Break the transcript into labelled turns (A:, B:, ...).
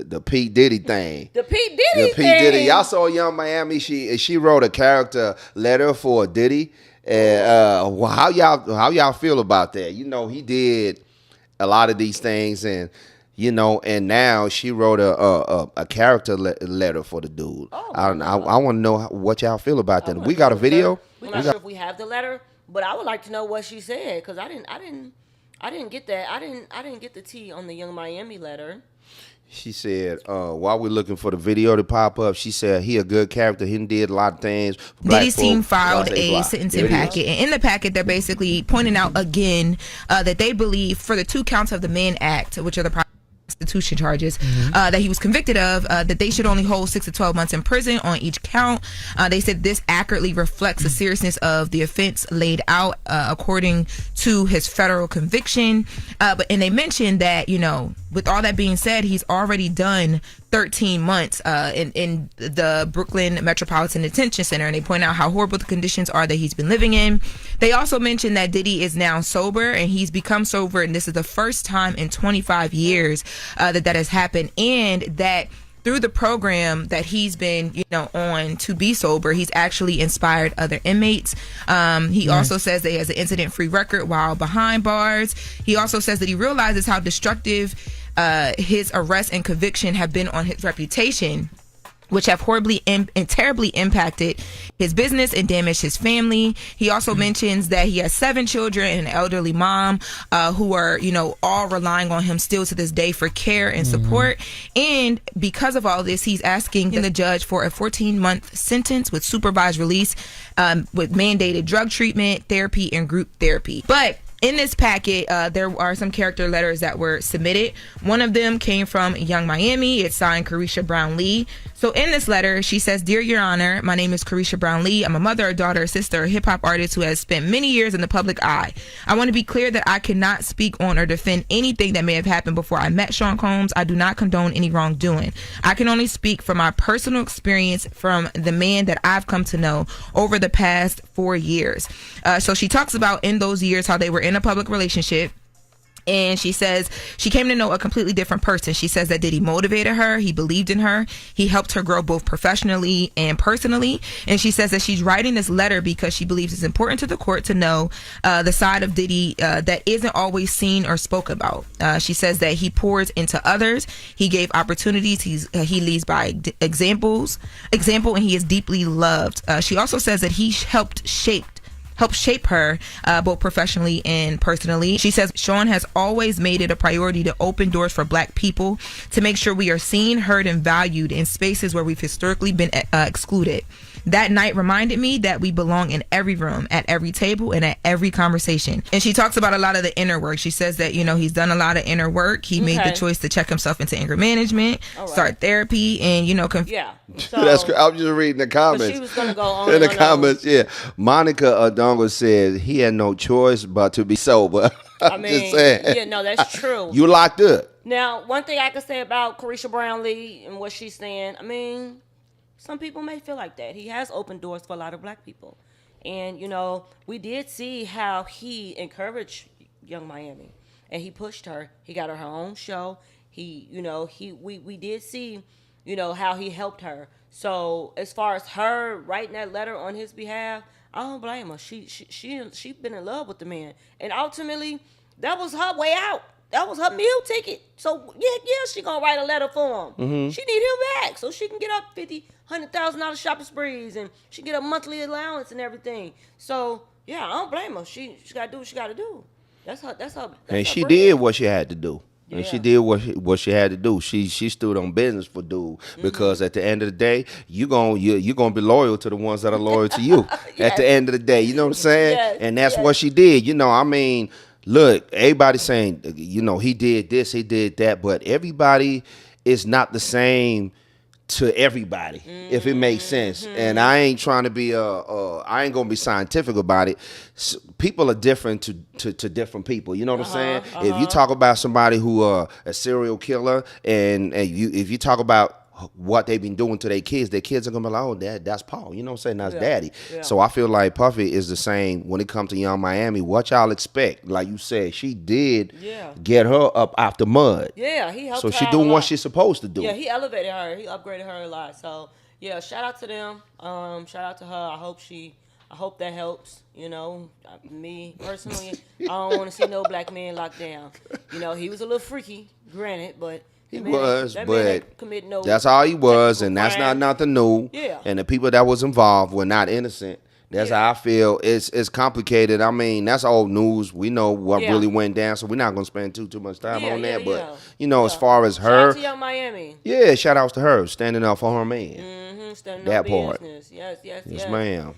A: the P Diddy thing.
B: The P Diddy
A: The P
B: thing.
A: Diddy. Y'all saw Young Miami. She wrote a character letter for Diddy. And how y'all feel about that? You know, he did a lot of these things, and you know, and now she wrote a character letter for the dude.
B: Oh,
A: I want to know what y'all feel about that. We got a video.
B: We're not sure if we have the letter, but I would like to know what she said because I didn't get that. I didn't get the tea on the Young Miami letter.
A: She said, while we're looking for the video to pop up, she said he a good character. He did a lot of things.
C: Diddy's team filed a sentencing packet. And in the packet, they're basically pointing out again that they believe for the 2 counts of the Mann Act, which are the prostitution charges that he was convicted of, that they should only hold 6 to 12 months in prison on each count. They said this accurately reflects the seriousness of the offense laid out according to his federal conviction. And they mentioned that, you know, with all that being said, he's already done 13 months in the Brooklyn Metropolitan Detention Center, and they point out how horrible the conditions are that he's been living in. They also mentioned that Diddy is now sober, and he's become sober, and this is the first time in 25 years that has happened, and that through the program that he's been, you know, on to be sober, he's actually inspired other inmates. He also says that he has an incident-free record while behind bars. He also says that he realizes how destructive his arrest and conviction have been on his reputation, which have horribly and terribly impacted his business and damaged his family. He also mentions that he has 7 children and an elderly mom who are, you know, all relying on him still to this day for care and support. And because of all this, he's asking the judge for a 14-month sentence with supervised release, with mandated drug treatment, therapy, and group therapy. But in this packet, there are some character letters that were submitted. One of them came from Young Miami. It's signed Caresha Brown Lee. So in this letter, she says, "Dear Your Honor, my name is Caresha Brown Lee. I'm a mother, a daughter, a sister, a hip-hop artist who has spent many years in the public eye. I want to be clear that I cannot speak on or defend anything that may have happened before I met Sean Combs. I do not condone any wrongdoing. I can only speak from my personal experience from the man that I've come to know over the past 4 years." So she talks about in those years how they were in a public relationship. And she says she came to know a completely different person. She says that Diddy motivated her. He believed in her. He helped her grow both professionally and personally. And she says that she's writing this letter because she believes it's important to the court to know the side of Diddy that isn't always seen or spoke about. She says that he pours into others. He gave opportunities. He leads by example, and he is deeply loved. She also says that he helped shape her both professionally and personally. She says Sean has always made it a priority to open doors for Black people, to make sure we are seen, heard, and valued in spaces where we've historically been excluded. That night reminded me that we belong in every room, at every table, and at every conversation. And she talks about a lot of the inner work. She says that, you know, he's done a lot of inner work. He made the choice to check himself into anger management, start therapy, and, you know,
A: So, that's I was just reading the comments.
B: She was going to go on
A: in the comments. Yeah, Monica Adongo said he had no choice but to be sober.
B: I mean,
A: just saying.
B: Yeah, no, that's true.
A: You locked up.
B: Now, one thing I could say about Caresha Brown Lee and what she's saying, I mean, some people may feel like that. He has opened doors for a lot of Black people. And, you know, we did see how he encouraged Young Miami. And he pushed her. He got her own show. We did see, you know, how he helped her. So as far as her writing that letter on his behalf, I don't blame her. She been in love with the man. And ultimately, that was her way out. That was her meal ticket. So yeah, she gonna write a letter for him. She need him back so she can get up $100,000 shopping sprees, and she get a monthly allowance and everything. So yeah, I don't blame her. She gotta do what she gotta do. That's her.
A: And she did what she had to do. Yeah. And she did what she had to do. She stood on business for dude, because at the end of the day, you're gonna be loyal to the ones that are loyal to you. At the end of the day, you know what I'm saying? And that's what she did. You know, I mean, look, everybody's saying, you know, he did this, he did that, but everybody is not the same to everybody, if it makes sense. And I ain't trying to be I ain't gonna be scientific about it. People are different to different people. You know what I'm saying? If you talk about somebody who a serial killer, and if you talk about what they've been doing to their kids are gonna be like, oh, that's Paul. You know what I'm saying? That's
B: Yeah.
A: daddy.
B: Yeah.
A: So I feel like Puffy is the same when it comes to Young Miami. What y'all expect? Like you said, she did get her up out the mud.
B: Yeah, he helped
A: So
B: her
A: she
B: out
A: doing
B: a
A: what
B: lot.
A: she's supposed to do.
B: Yeah, he elevated her. He upgraded her a lot. So yeah, shout out to them. Shout out to her. I hope that helps. You know, me personally, I don't want to see no black man locked down. You know, he was a little freaky, granted, but
A: He was, but
B: commit no
A: that's all he was,
B: technical
A: and that's not
B: crime.
A: nothing new.
B: Yeah.
A: And the people that was involved were not innocent. That's how I feel. It's complicated. I mean, that's old news. We know what really went down, so we're not gonna spend too much time on that. But you know, as far as
B: Shout
A: her,
B: out to Young Miami.
A: yeah, shout outs to her standing up for her man.
B: Standing
A: That
B: up
A: part.
B: business. Yes,
A: Yes, ma'am.